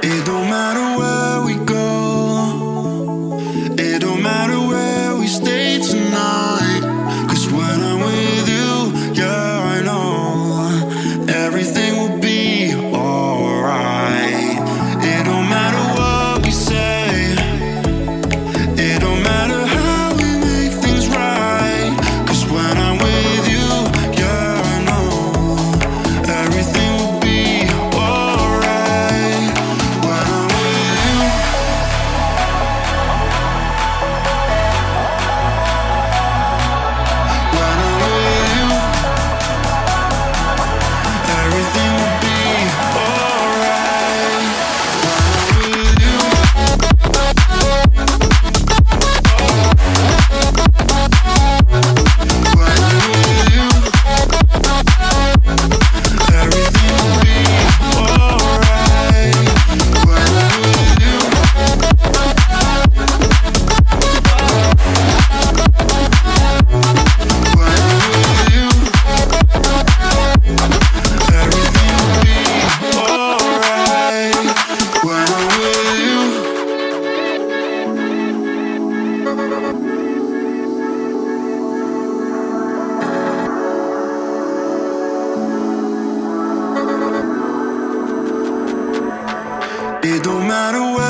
It don't matter where we go, it don't matter where we stay tonight. 'Cause when I'm with you, yeah, I know everything will be alright. It don't matter what we say, it don't matter how we make things right. 'Cause when I'm with you, yeah, I know everything will be alright. When I'm with you, when I'm with you, everything will be alright. When I'm with you, when I'm with you, everything will be alright. When I'm with you, when I'm with you, everything will be alright. When I'm with you. It don't matter where